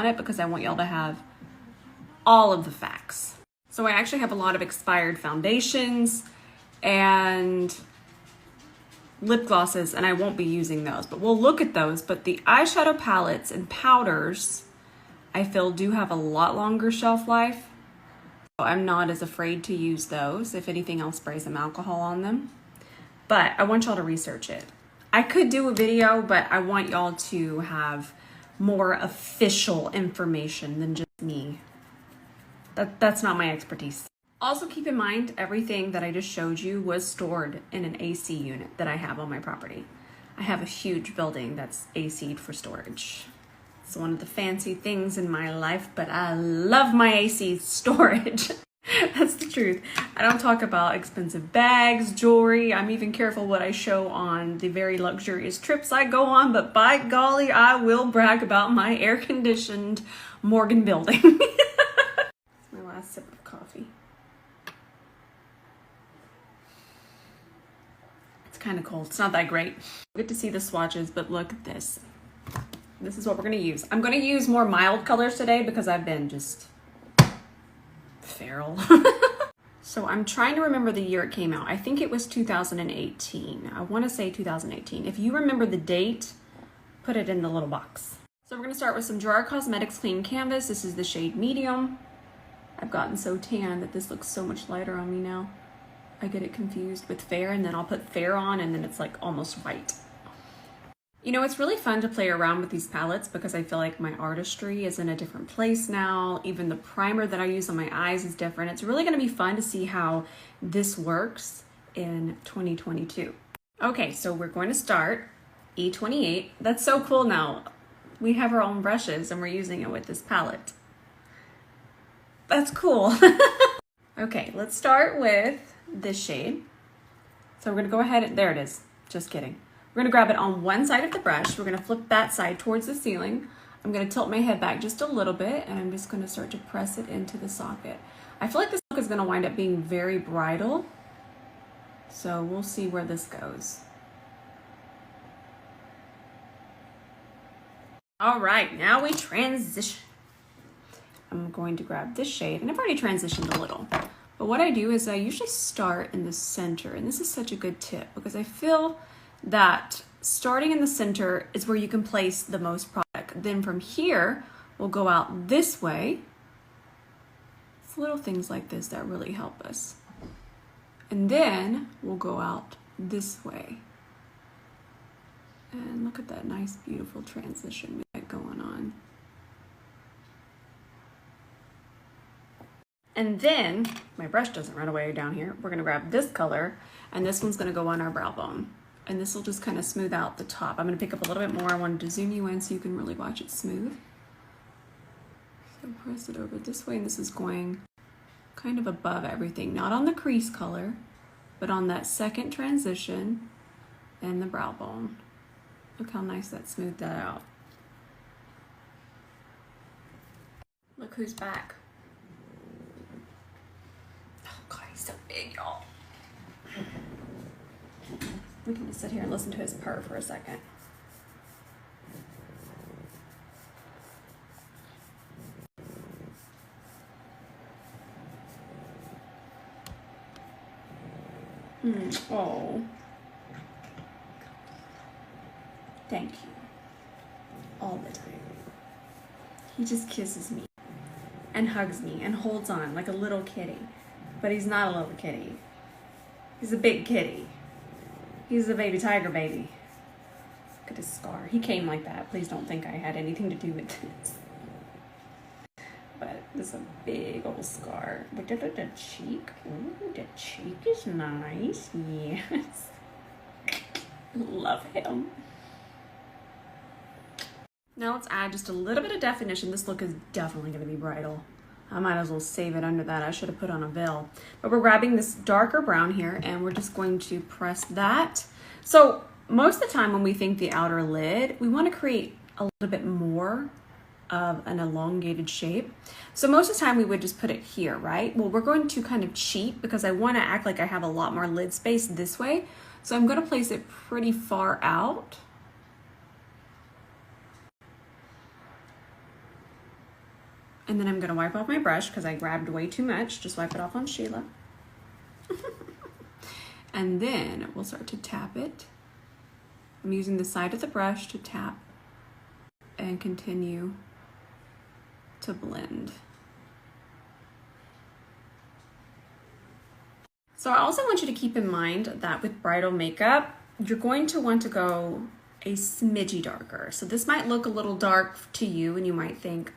on it because I want y'all to have all of the facts. So I actually have a lot of expired foundations and lip glosses, and I won't be using those, but we'll look at those. But the eyeshadow palettes and powders, I feel, do have a lot longer shelf life. So I'm not as afraid to use those. If anything, I'll spray some alcohol on them. But I want y'all to research it. I could do a video, but I want y'all to have more official information than just me. That's not my expertise. Also keep in mind, everything that I just showed you was stored in an AC unit that I have on my property. I have a huge building that's AC'd for storage. It's one of the fancy things in my life, but I love my AC storage. That's the truth. I don't talk about expensive bags, jewelry. I'm even careful what I show on the very luxurious trips I go on, but by golly, I will brag about my air-conditioned Morgan building. It's my last sip of coffee. Kind of cold. It's not that great. Good to see the swatches, but look at this. This is what we're going to use. I'm going to use more mild colors today because I've been just feral. So I'm trying to remember the year it came out. I think it was 2018. I want to say 2018. If you remember the date, put it in the little box. So we're going to start with some Gerard Cosmetics Clean Canvas. This is the shade Medium. I've gotten so tan that this looks so much lighter on me now. I get it confused with fair, and then I'll put fair on and then it's like almost white. You know, it's really fun to play around with these palettes because I feel like my artistry is in a different place now. Even the primer that I use on my eyes is different. It's really gonna be fun to see how this works in 2022. Okay, so we're going to start E28. That's so cool now. We have our own brushes and we're using it with this palette. That's cool. Okay, let's start with this shade. So we're gonna go ahead and there it is. Just kidding. We're gonna grab it on one side of the brush. We're gonna flip that side towards the ceiling. I'm gonna tilt my head back just a little bit and I'm just gonna start to press it into the socket. I feel like this look is gonna wind up being very bridal. So we'll see where this goes. All right, now we transition. I'm going to grab this shade, and I've already transitioned a little. But what I do is I usually start in the center, and this is such a good tip because I feel that starting in the center is where you can place the most product. Then from here, we'll go out this way. It's little things like this that really help us. And then we'll go out this way. And look at that nice, beautiful transition we got going on. And then, my brush doesn't run away down here, we're gonna grab this color, and this one's gonna go on our brow bone. And this will just kind of smooth out the top. I'm gonna pick up a little bit more. I wanted to zoom you in so you can really watch it smooth. So press it over this way, and this is going kind of above everything. Not on the crease color, but on that second transition and the brow bone. Look how nice that smoothed that out. Look who's back. So big, y'all. We can just sit here and listen to his purr for a second. Oh. Thank you. All the time. He just kisses me and hugs me and holds on like a little kitty. But he's not a little kitty. He's a big kitty. He's a baby tiger baby. Look at his scar. He came like that. Please don't think I had anything to do with this. But this is a big old scar. But the cheek. Ooh, the cheek is nice. Yes. Love him. Now let's add just a little bit of definition. This look is definitely going to be bridal. I might as well save it under that. I should have put on a veil. But we're grabbing this darker brown here and we're just going to press that. So most of the time when we think the outer lid, we want to create a little bit more of an elongated shape. So most of the time we would just put it here, right? Well, we're going to kind of cheat because I want to act like I have a lot more lid space this way. So I'm going to place it pretty far out. And then I'm gonna wipe off my brush because I grabbed way too much. Just wipe it off on Sheila. And then we'll start to tap it. I'm using the side of the brush to tap and continue to blend. So I also want you to keep in mind that with bridal makeup, you're going to want to go a smidgy darker. So this might look a little dark to you and you might think,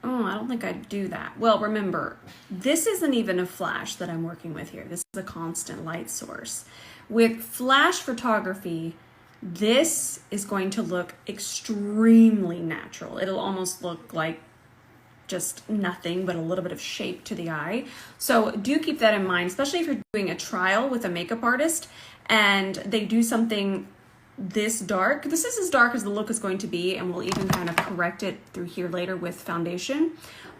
oh, I don't think I'd do that. Well, remember, this isn't even a flash that I'm working with here. This is a constant light source. With flash photography, this is going to look extremely natural. It'll almost look like just nothing but a little bit of shape to the eye. So do keep that in mind, especially if you're doing a trial with a makeup artist and they do something this dark. This is as dark as the look is going to be, and we'll even kind of correct it through here later with foundation.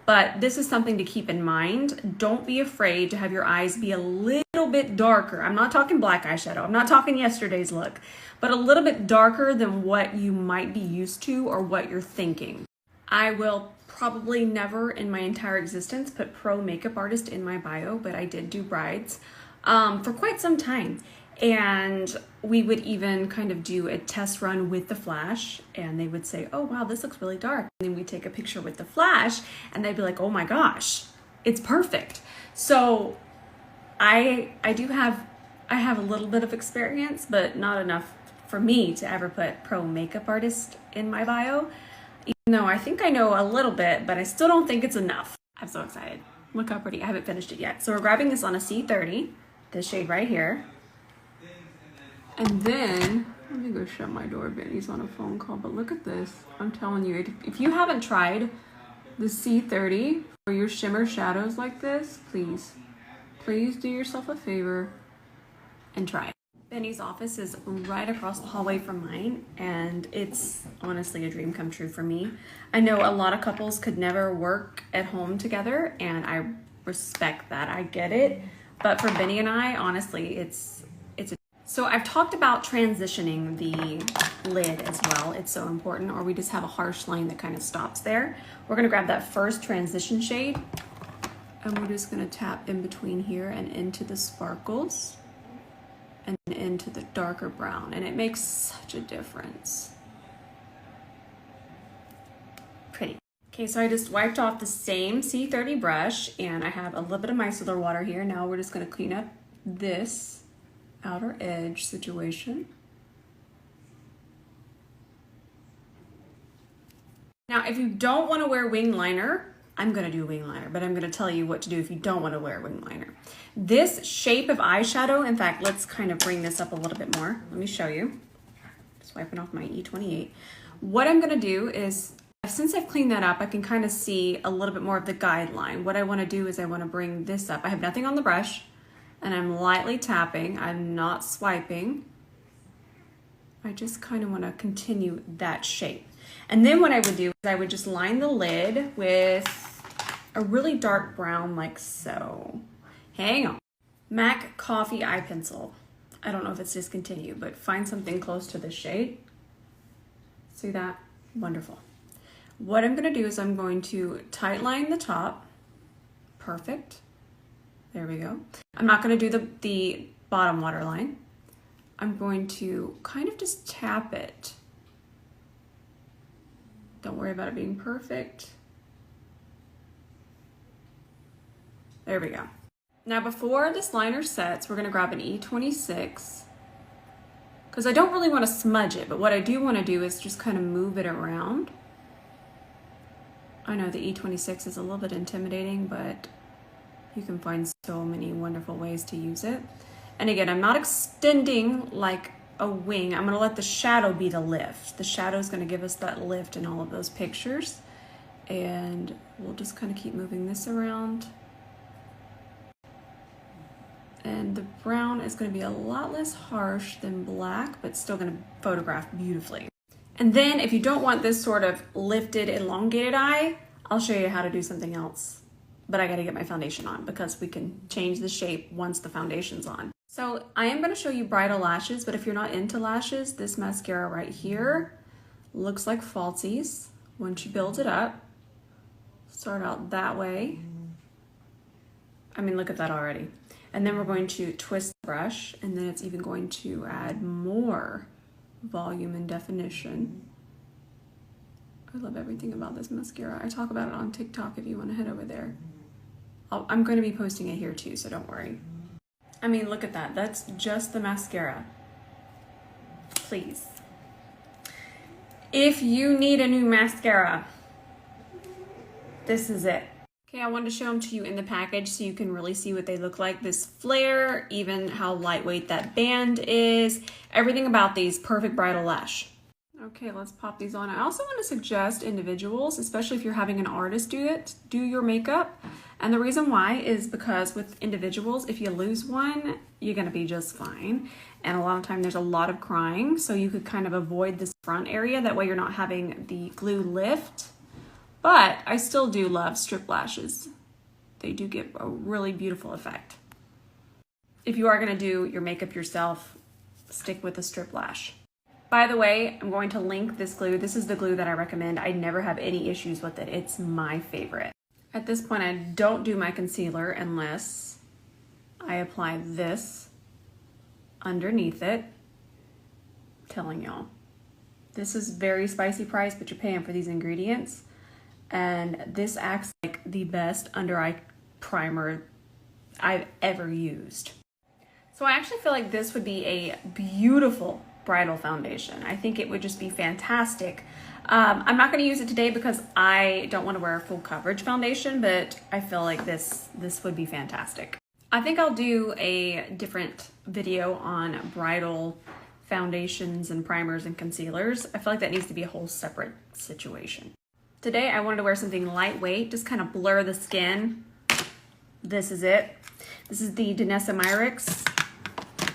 But this is something to keep in mind. Don't be afraid to have your eyes be a little bit darker. I'm not talking black eyeshadow. I'm not talking yesterday's look, but a little bit darker than what you might be used to or what you're thinking. I will probably never in my entire existence put pro makeup artist in my bio, but I did do brides for quite some time. And we would even kind of do a test run with the flash and they would say, oh wow, this looks really dark. And then we take a picture with the flash and they'd be like, oh my gosh, it's perfect. So I have a little bit of experience, but not enough for me to ever put pro makeup artist in my bio. Even though I think I know a little bit, but I still don't think it's enough. I'm so excited. Look how pretty. I haven't finished it yet. So we're grabbing this on a C30, this shade right here. And then, let me go shut my door. Benny's on a phone call, but look at this. I'm telling you, if you haven't tried the C30 for your shimmer shadows like this, please do yourself a favor and try it. Benny's office is right across the hallway from mine, and it's honestly a dream come true for me. I know a lot of couples could never work at home together, and I respect that. I get it. But for Benny and I, honestly, So I've talked about transitioning the lid as well. It's so important, or we just have a harsh line that kind of stops there. We're gonna grab that first transition shade and we're just gonna tap in between here and into the sparkles and into the darker brown. And it makes such a difference. Pretty. Okay, so I just wiped off the same C30 brush and I have a little bit of micellar water here. Now we're just gonna clean up this outer edge situation. Now, if you don't want to wear wing liner, I'm going to do a wing liner, but I'm going to tell you what to do if you don't want to wear a wing liner. This shape of eyeshadow, in fact, let's kind of bring this up a little bit more. Let me show you. Just wiping off my E28. What I'm going to do is, since I've cleaned that up, I can kind of see a little bit more of the guideline. What I want to do is I want to bring this up. I have nothing on the brush. And I'm lightly tapping, I'm not swiping. I just kind of want to continue that shape. And then what I would do is I would just line the lid with a really dark brown like so. Hang on. MAC Coffee Eye Pencil. I don't know if it's discontinued, but find something close to this shade. See that? Wonderful. What I'm going to do is I'm going to tight line the top. Perfect. There we go. I'm not going to do the bottom waterline. I'm going to kind of just tap it. Don't worry about it being perfect. There we go. Now before this liner sets, we're going to grab an E26 because I don't really want to smudge it, but what I do want to do is just kind of move it around. I know the E26 is a little bit intimidating, but you can find so many wonderful ways to use it. And again, I'm not extending like a wing. I'm gonna let the shadow be the lift. The shadow is gonna give us that lift in all of those pictures. And we'll just kind of keep moving this around. And the brown is gonna be a lot less harsh than black, but still gonna photograph beautifully. And then if you don't want this sort of lifted, elongated eye, I'll show you how to do something else. But I gotta get my foundation on because we can change the shape once the foundation's on. So I am gonna show you bridal lashes, but if you're not into lashes, this mascara right here looks like falsies. Once you build it up, Start out that way. I mean, look at that already. And then we're going to twist the brush, and then it's even going to add more volume and definition. I love everything about this mascara. I talk about it on TikTok if you want to head over there. I'm going to be posting it here too, so don't worry. I mean, look at that. That's just the mascara. Please. If you need a new mascara, this is it. Okay, I wanted to show them to you in the package so you can really see what they look like. This flare, even how lightweight that band is, everything about these, perfect bridal lash. Okay, let's pop these on. I also want to suggest individuals, especially if you're having an artist do your makeup. And the reason why is because with individuals, if you lose one, you're gonna be just fine. And a lot of time there's a lot of crying, so you could kind of avoid this front area. That way you're not having the glue lift. But I still do love strip lashes. They do give a really beautiful effect. If you are gonna do your makeup yourself, stick with a strip lash. By the way, I'm going to link this glue. This is the glue that I recommend. I never have any issues with it. It's my favorite. At this point, I don't do my concealer unless I apply this underneath it. I'm telling y'all, this is very spicy price, but you're paying for these ingredients. And this acts like the best under eye primer I've ever used. So I actually feel like this would be a beautiful bridal foundation. I think it would just be fantastic. I'm not going to use it today because I don't want to wear a full coverage foundation, but I feel like this would be fantastic. I think I'll do a different video on bridal foundations and primers and concealers. I feel like that needs to be a whole separate situation. Today I wanted to wear something lightweight, just kind of blur the skin. This is it. This is the Danessa Myricks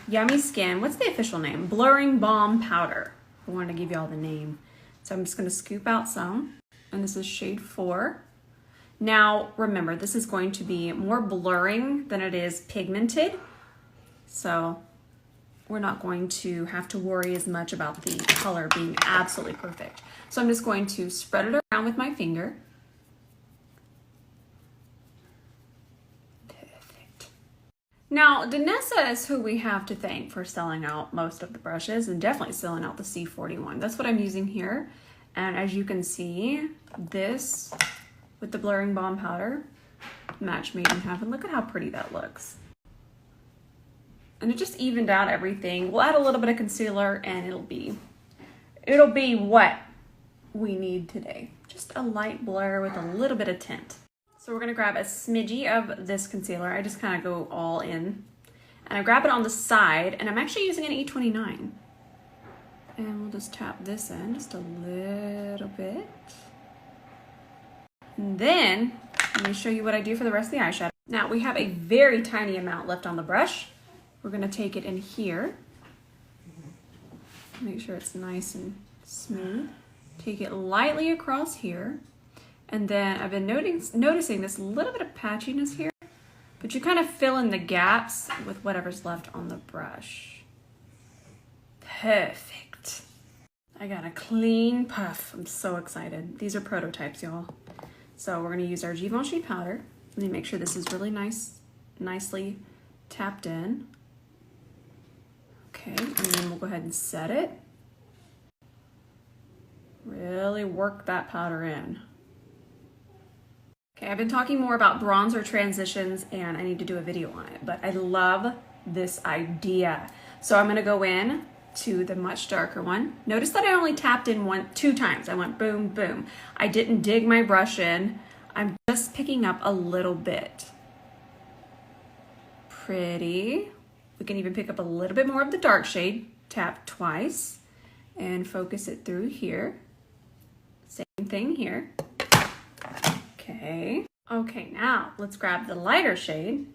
Yummy Skin. What's the official name? Blurring Balm Powder. I wanted to give you all the name. So I'm just going to scoop out some, and this is shade 4. Now remember, this is going to be more blurring than it is pigmented. So we're not going to have to worry as much about the color being absolutely perfect. So I'm just going to spread it around with my finger. Perfect. Now, Danessa is who we have to thank for selling out most of the brushes and definitely selling out the C41. That's what I'm using here. And as you can see, this with the blurring balm powder, match made in heaven. Look at how pretty that looks. And it just evened out everything. We'll add a little bit of concealer and it'll be what we need today. Just a light blur with a little bit of tint. So we're gonna grab a smidgy of this concealer. I just kind of go all in. And I grab it on the side, and I'm actually using an E29. And we'll just tap this in just a little bit. And then, let me show you what I do for the rest of the eyeshadow. Now we have a very tiny amount left on the brush. We're gonna take it in here. Make sure it's nice and smooth. Take it lightly across here. And then I've been noticing this little bit of patchiness here, but you kind of fill in the gaps with whatever's left on the brush. Perfect. I got a clean puff. I'm so excited. These are prototypes, y'all. So we're gonna use our Givenchy powder. Let me make sure this is really nicely tapped in. Okay, and then we'll go ahead and set it. Really work that powder in. Okay, I've been talking more about bronzer transitions and I need to do a video on it, but I love this idea. So I'm gonna go in to the much darker one. Notice that I only tapped in two times. I went boom, boom. I didn't dig my brush in. I'm just picking up a little bit. Pretty. We can even pick up a little bit more of the dark shade. Tap twice and focus it through here. Same thing here. Okay. Okay, now let's grab the lighter shade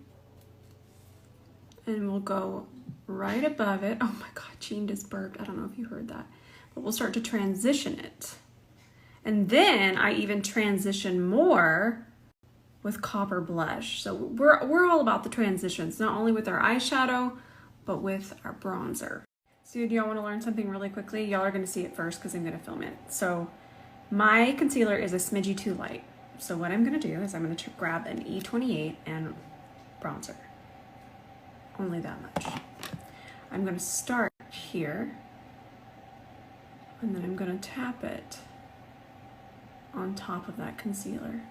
and we'll go right above it. Oh my God, Jean just burped. I don't know if you heard that, but we'll start to transition it. And then I even transition more with copper blush. So we're all about the transitions, not only with our eyeshadow, but with our bronzer. So do y'all want to learn something really quickly? Y'all are going to see it first because I'm going to film it. So my concealer is a smidgy too light. So what I'm gonna do is I'm gonna grab an E28 and bronzer. Only that much. I'm gonna start here, and then I'm gonna tap it on top of that concealer.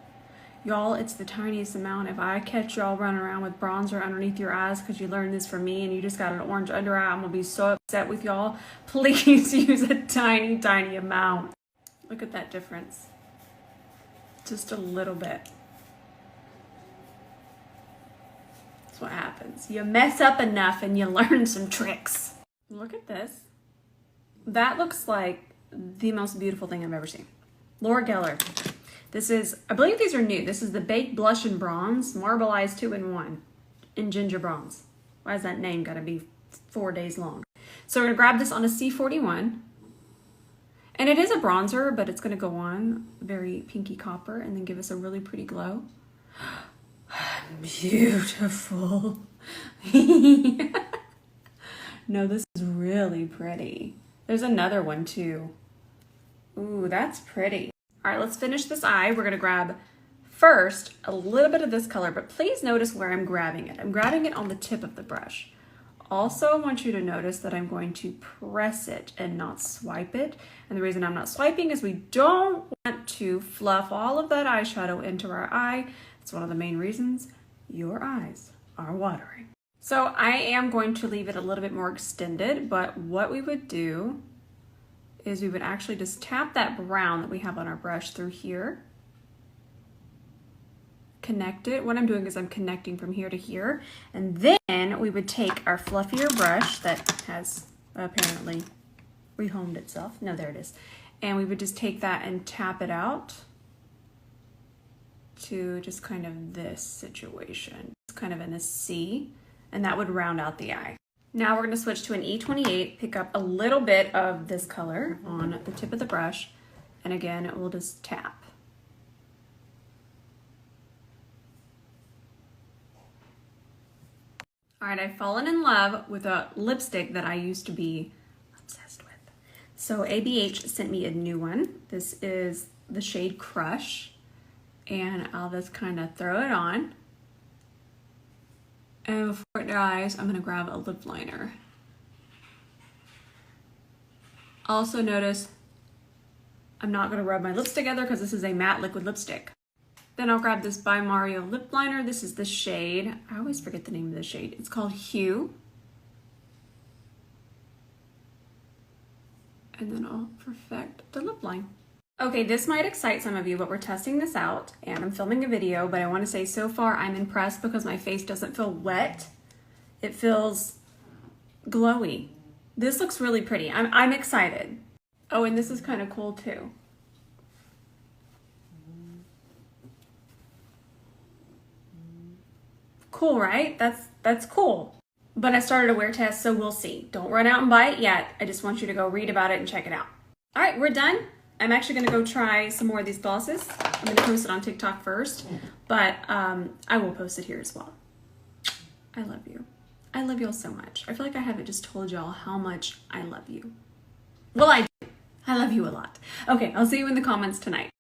Y'all, it's the tiniest amount. If I catch y'all running around with bronzer underneath your eyes because you learned this from me and you just got an orange under eye, I'm gonna be so upset with y'all. Please use a tiny, tiny amount. Look at that difference. Just a little bit. That's what happens. You mess up enough and you learn some tricks. Look at this. That looks like the most beautiful thing I've ever seen. Laura Geller. This is, I believe these are new. This is the Baked Blush and Bronze, Marbleized 2-in-1 in Ginger Bronze. Why is that name gotta be 4 days long? So we're gonna grab this on a C41. And it is a bronzer, but it's gonna go on very pinky copper and then give us a really pretty glow. Beautiful. No, this is really pretty. There's another one too. Ooh, that's pretty. All right, let's finish this eye. We're gonna grab first a little bit of this color, but please notice where I'm grabbing it. I'm grabbing it on the tip of the brush. Also, I want you to notice that I'm going to press it and not swipe it. And the reason I'm not swiping is we don't want to fluff all of that eyeshadow into our eye. It's one of the main reasons your eyes are watering. So I am going to leave it a little bit more extended, but what we would do is we would actually just tap that brown that we have on our brush through here. Connect it. What I'm doing is I'm connecting from here to here. And then we would take our fluffier brush that has apparently rehomed itself. No, there it is. And we would just take that and tap it out to just kind of this situation. It's kind of in a C, and that would round out the eye. Now we're gonna switch to an E28, pick up a little bit of this color on the tip of the brush, and again, we'll just tap. All right, I've fallen in love with a lipstick that I used to be obsessed with. So ABH sent me a new one. This is the shade Crush, and I'll just kind of throw it on. And before it dries, I'm gonna grab a lip liner. Also notice, I'm not gonna rub my lips together because this is a matte liquid lipstick. Then I'll grab this by Mario lip liner. This is the shade, I always forget the name of the shade. It's called Hue. And then I'll perfect the lip line. Okay, this might excite some of you, but we're testing this out and I'm filming a video, but I want to say so far I'm impressed because my face doesn't feel wet. It feels glowy. This looks really pretty. I'm excited. Oh, and this is kind of cool too. Cool, right? That's cool. But I started a wear test, so we'll see. Don't run out and buy it yet. I just want you to go read about it and check it out. All right, we're done. I'm actually gonna go try some more of these glosses. I'm gonna post it on TikTok first, but I will post it here as well. I love you. I love y'all so much. I feel like I haven't just told y'all how much I love you. Well, I do. I love you a lot. Okay, I'll see you in the comments tonight.